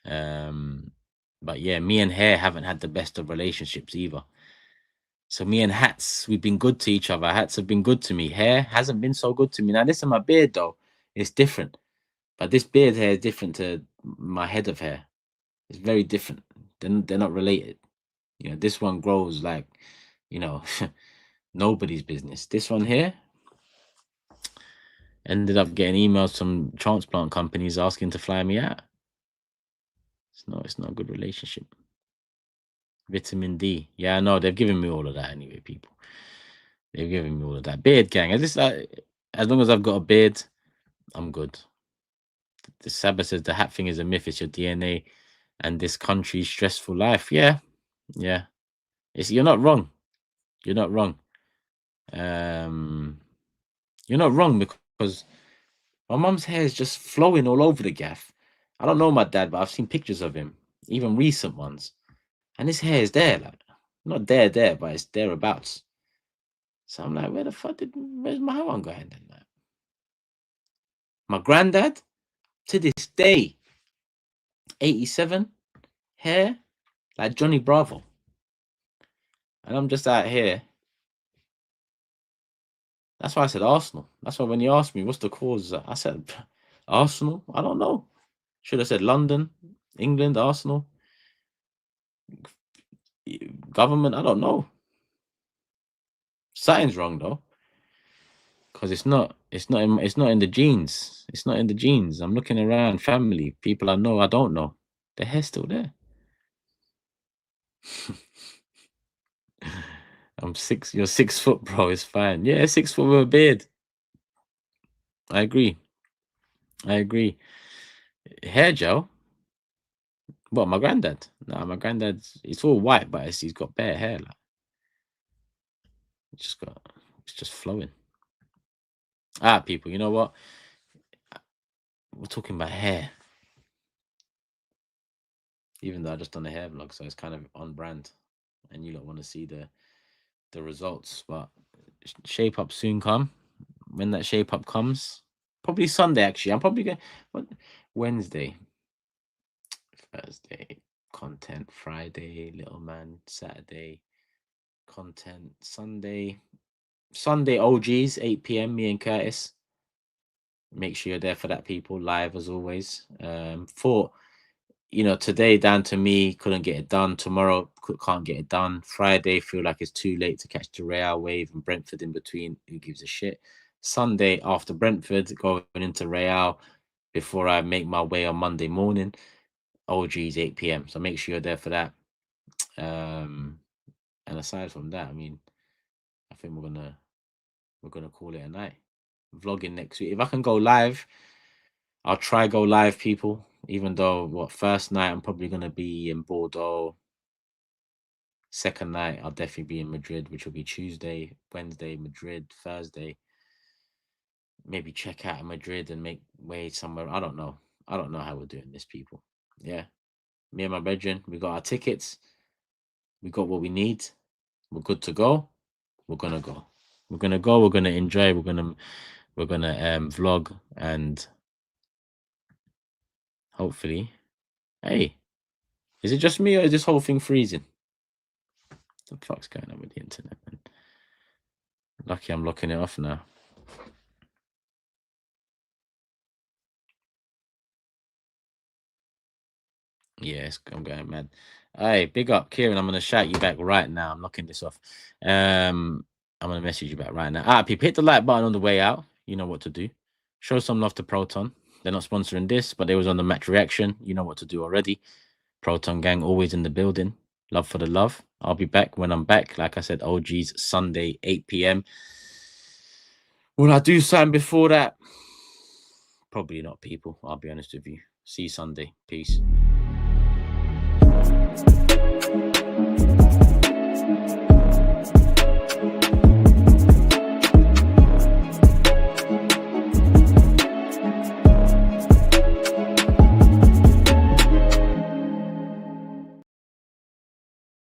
But yeah, me and hair haven't had the best of relationships either. So me and hats, we've been good to each other. Hats have been good to me. Hair hasn't been so good to me. Now, this is my beard though. It's different. But this beard hair is different to my head of hair. It's very different. They're not related. This one grows like, nobody's business. This one here ended up getting emails from transplant companies asking to fly me out. It's not a good relationship. Vitamin D. Yeah, I know. They've given me all of that anyway, people. They've given me all of that. Beard gang. As long as I've got a beard, I'm good. The Sabbath says the hat thing is a myth. It's your DNA and this country's stressful life. Yeah. You're not wrong. You're not wrong. You're not wrong because my mum's hair is just flowing all over the gaff. I don't know my dad, but I've seen pictures of him, even recent ones, and his hair is there, like not there, but it's thereabouts. So I'm like, where's my one going then? Like, my granddad, to this day, 87, hair like Johnny Bravo, and I'm just out here. That's why I said Arsenal. That's why when you asked me what's the cause, I said Arsenal. I don't know. Should have said London, England, Arsenal, government. I don't know. Something's wrong though, because it's not in the genes. It's not in the genes. I'm looking around, family, people I know, I don't know. The hair's still there. You're 6 foot, bro. It's fine. Yeah, 6 foot with a beard. I agree. Hair gel. What, my granddad? Nah, my granddad's. It's all white, but he's got bare hair. Like, it's just flowing. People. You know what? We're talking about hair. Even though I just done a hair vlog, so it's kind of on brand, and you don't want to see the results. But shape up soon come. When that shape up comes, probably Sunday. Actually, I'm probably going. Wednesday, Thursday, content. Friday, little man. Saturday, content. Sunday, OGs, 8 p.m. Me and Curtis. Make sure you're there for that, people. Live as always. Today down to me, couldn't get it done. Tomorrow can't get it done. Friday, feel like it's too late to catch the Real wave and Brentford in between. Who gives a shit? Sunday after Brentford, going into Real before I make my way on Monday morning. OG's 8 p.m. So make sure you're there for that. And aside from that, I mean, I think we're gonna call it a night. Vlogging next week. If I can go live, I'll try go live, people. Even though first night I'm probably gonna be in Bordeaux. Second night I'll definitely be in Madrid, which will be Tuesday, Wednesday, Madrid, Thursday. Maybe check out Madrid and make way somewhere. I don't know. I don't know how we're doing this, people. Yeah. Me and my brethren, we got our tickets. We got what we need. We're good to go. We're gonna go. We're gonna go. We're gonna enjoy. We're gonna vlog and hopefully. Hey, is it just me or is this whole thing freezing? What the fuck's going on with the internet, man? Lucky I'm locking it off now. Yes, I'm going mad. Hey, big up, Kieran. I'm gonna shout you back right now. I'm knocking this off. I'm gonna message you back right now. People, hit the like button on the way out. You know what to do. Show some love to Proton. They're not sponsoring this, but they was on the match reaction. You know what to do already. Proton gang always in the building. Love for the love. I'll be back when I'm back. Like I said, OG's Sunday, 8 p.m. Will I do something before that? Probably not, people. I'll be honest with you. See you Sunday. Peace.